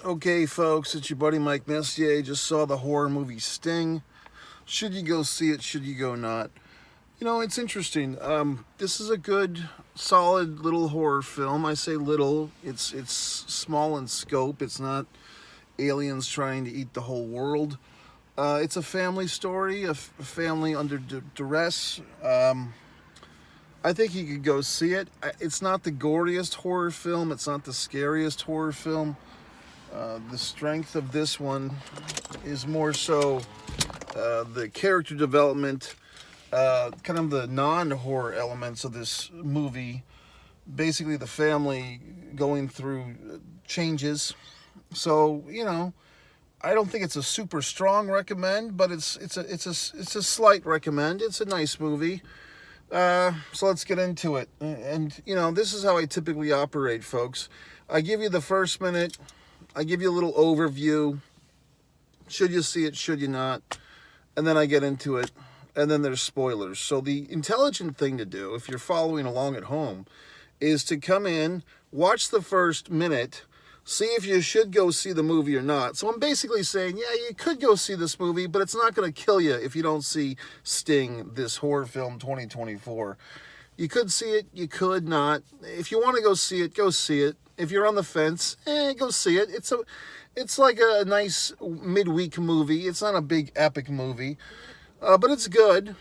Okay, folks, it's your buddy Mike Messier. Just saw the horror movie Sting. Should you go see it? Should you go not? You know, it's interesting. This is a good, solid little horror film. I say little. It's small in scope. It's not aliens trying to eat the whole world. It's a family story, a family under duress. I think you could go see it. It's not the goriest horror film. It's not the scariest horror film. The strength of this one is more so the character development, kind of the non-horror elements of this movie. Basically, the family going through changes. So I don't think it's a super strong recommend, but it's a slight recommend. It's a nice movie. So let's get into it. And this is how I typically operate, folks. I give you the first minute. I give you a little overview. Should you see it? Should you not? And then I get into it. And then there's spoilers. So the intelligent thing to do, if you're following along at home, is to come in, watch the first minute, see if you should go see the movie or not. So I'm basically saying, yeah, you could go see this movie, but it's not going to kill you if you don't see Sting, this horror film 2024. You could see it, you could not. If you want to go see it, go see it. If you're on the fence, go see it. It's like a nice midweek movie. It's not a big epic movie, but it's good.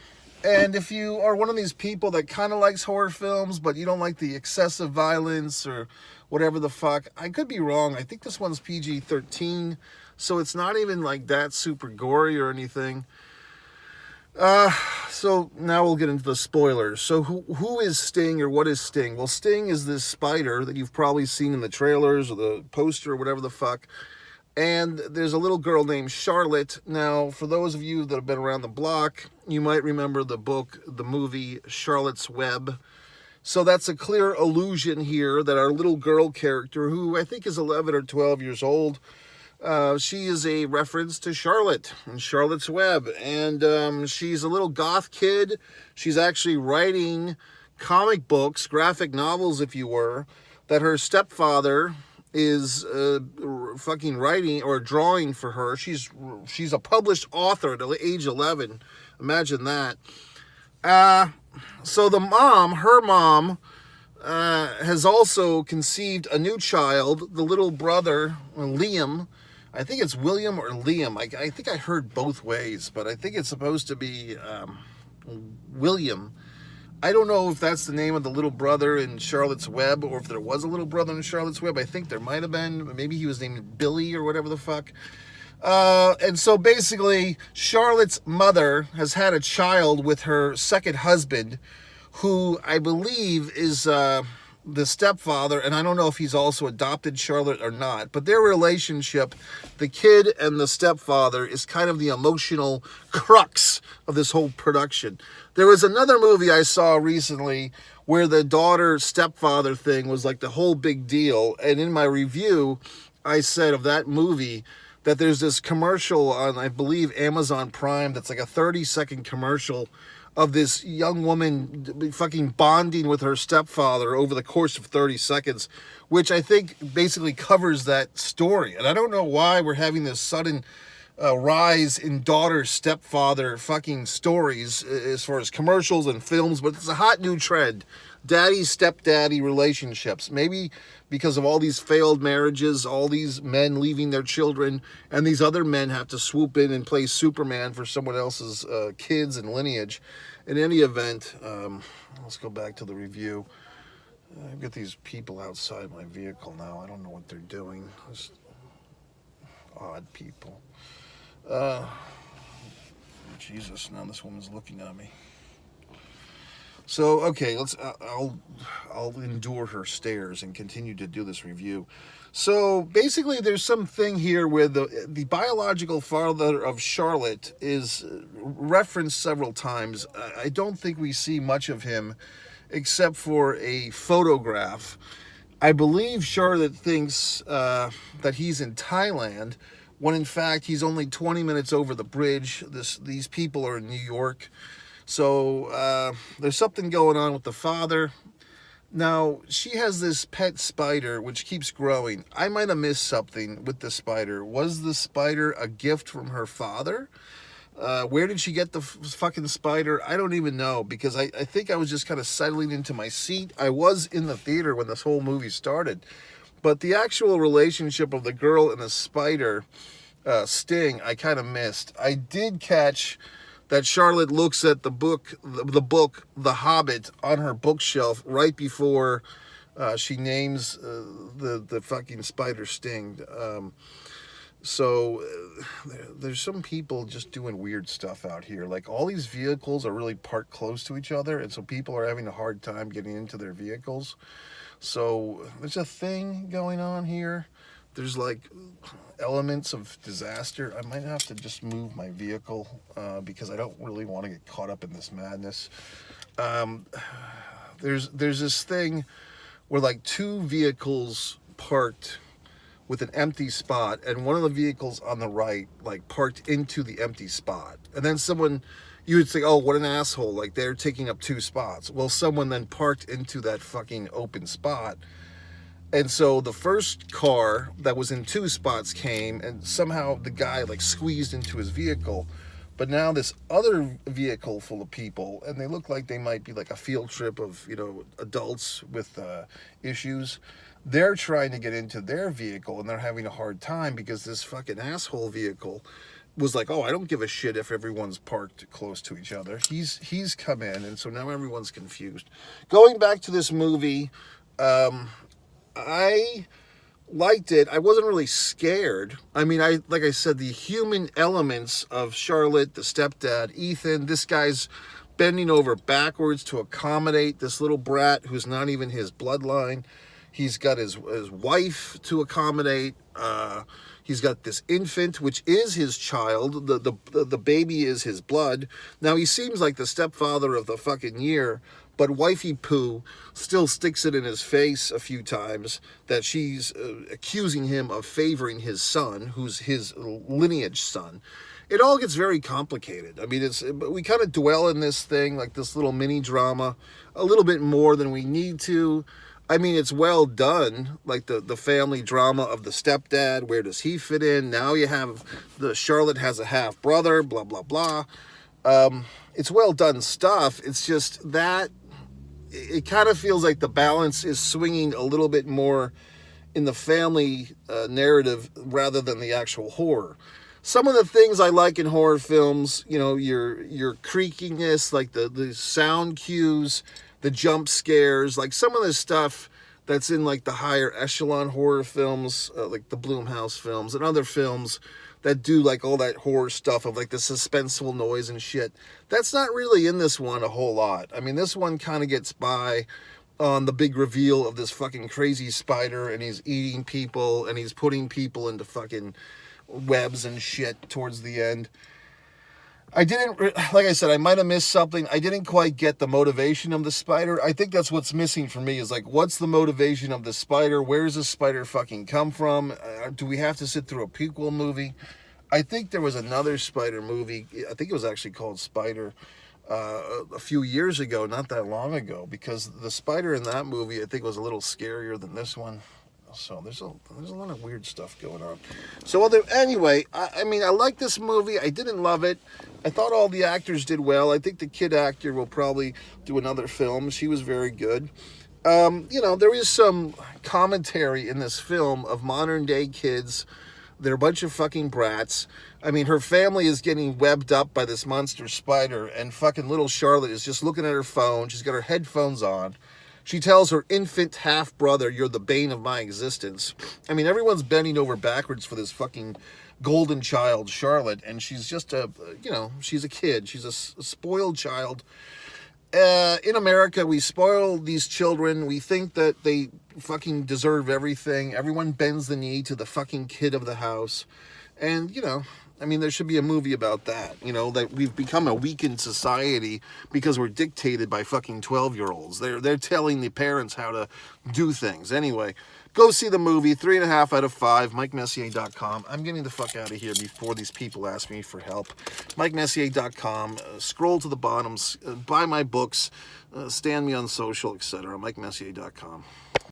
And if you are one of these people that kind of likes horror films, but you don't like the excessive violence or whatever the fuck, I could be wrong. I think this one's PG-13, so it's not even like that super gory or anything. So now we'll get into the spoilers. So who is Sting, or what is Sting? Well, Sting is this spider that you've probably seen in the trailers or the poster or whatever the fuck. And there's a little girl named Charlotte. Now, for those of you that have been around the block, you might remember the book, the movie Charlotte's Web. So that's a clear allusion here that our little girl character, who I think is 11 or 12 years old, she is a reference to Charlotte and Charlotte's Web. And she's a little goth kid. She's actually writing comic books, graphic novels, if you were, that her stepfather is fucking writing or drawing for her. She's a published author at age 11. Imagine that. So her mom, has also conceived a new child, the little brother, Liam. I think it's William or Liam. I think I heard both ways, but I think it's supposed to be William. I don't know if that's the name of the little brother in Charlotte's Web, or if there was a little brother in Charlotte's Web. I think there might have been. Maybe he was named Billy or whatever the fuck. And so basically, Charlotte's mother has had a child with her second husband, who I believe is the stepfather, and I don't know if he's also adopted Charlotte or not, but their relationship, the kid and the stepfather, is kind of the emotional crux of this whole production. There was another movie I saw recently where the daughter-stepfather thing was like the whole big deal, and in my review, I said of that movie that there's this commercial on, I believe, Amazon Prime that's like a 30-second commercial of this young woman fucking bonding with her stepfather over the course of 30 seconds, which I think basically covers that story. And I don't know why we're having this sudden rise in daughter-stepfather fucking stories as far as commercials and films, but it's a hot new trend. Daddy-stepdaddy relationships. Maybe because of all these failed marriages, all these men leaving their children, and these other men have to swoop in and play Superman for someone else's kids and lineage. In any event, let's go back to the review. I've got these people outside my vehicle now. I don't know what they're doing. Just odd people. Jesus, now this woman's looking at me. So, okay, I'll endure her stares and continue to do this review. So, basically, there's something here where the biological father of Charlotte is referenced several times. I don't think we see much of him except for a photograph. I believe Charlotte thinks that he's in Thailand, when in fact he's only 20 minutes over the bridge. These people are in New York. So there's something going on with the father. Now, she has this pet spider which keeps growing. I might have missed something with the spider. Was the spider a gift from her father? Where did she get the fucking spider? I don't even know, because I think I was just kind of settling into my seat. I was in the theater when this whole movie started. But the actual relationship of the girl and the spider, Sting, I kind of missed. I did catch that Charlotte looks at the book, The Hobbit, on her bookshelf right before she names the fucking spider Sting. So there's some people just doing weird stuff out here. Like, all these vehicles are really parked close to each other, and so people are having a hard time getting into their vehicles. So there's a thing going on here. There's like elements of disaster. I might have to just move my vehicle because I don't really want to get caught up in this madness. There's this thing where like two vehicles parked with an empty spot, and one of the vehicles on the right like parked into the empty spot, and then someone, you would say, oh, what an asshole, like they're taking up two spots. Well, someone then parked into that fucking open spot, and so the first car that was in two spots came, and somehow the guy like squeezed into his vehicle. But now this other vehicle full of people, and they look like they might be like a field trip of, adults with issues. They're trying to get into their vehicle, and they're having a hard time because this fucking asshole vehicle was like, oh, I don't give a shit if everyone's parked close to each other. He's come in, and so now everyone's confused. Going back to this movie, I liked it. I wasn't really scared. I mean, like I said, the human elements of Charlotte, the stepdad, Ethan, this guy's bending over backwards to accommodate this little brat who's not even his bloodline. He's got his wife to accommodate. He's got this infant, which is his child. The baby is his blood. Now, he seems like the stepfather of the fucking year, but wifey poo still sticks it in his face a few times that she's accusing him of favoring his son, who's his lineage son. It all gets very complicated. I mean, we kind of dwell in this thing, like this little mini drama, a little bit more than we need to. I mean, it's well done, like the family drama of the stepdad. Where does he fit in? Now you have Charlotte has a half brother, blah, blah, blah. It's well done stuff. It's just that it kind of feels like the balance is swinging a little bit more in the family narrative rather than the actual horror. Some of the things I like in horror films, your creakiness, like the sound cues, the jump scares, like some of the stuff that's in like the higher echelon horror films, like the Blumhouse films and other films that do like all that horror stuff of like the suspenseful noise and shit. That's not really in this one a whole lot. I mean, this one kind of gets by on the big reveal of this fucking crazy spider, and he's eating people and he's putting people into fucking webs and shit towards the end. I didn't, like I said, I might have missed something. I didn't quite get the motivation of the spider. I think that's what's missing for me, is like, what's the motivation of the spider? Where's the spider fucking come from? Do we have to sit through a prequel movie? I think there was another spider movie. I think it was actually called Spider a few years ago, not that long ago, because the spider in that movie, I think, was a little scarier than this one. So there's a lot of weird stuff going on. So anyway, I mean, I like this movie. I didn't love it. I thought all the actors did well. I think the kid actor will probably do another film. She was very good. There is some commentary in this film of modern day kids. They're a bunch of fucking brats. I mean, her family is getting webbed up by this monster spider, and fucking little Charlotte is just looking at her phone. She's got her headphones on. She tells her infant half-brother, you're the bane of my existence. I mean, everyone's bending over backwards for this fucking golden child, Charlotte, and she's just she's a kid. She's a spoiled child. In America, we spoil these children. We think that they fucking deserve everything. Everyone bends the knee to the fucking kid of the house. And, I mean, there should be a movie about that, that we've become a weakened society because we're dictated by fucking 12-year-olds. They're telling the parents how to do things. Anyway, go see the movie, 3.5 out of 5, MikeMessier.com. I'm getting the fuck out of here before these people ask me for help. MikeMessier.com. Scroll to the bottom, buy my books, stand me on social, etc. MikeMessier.com.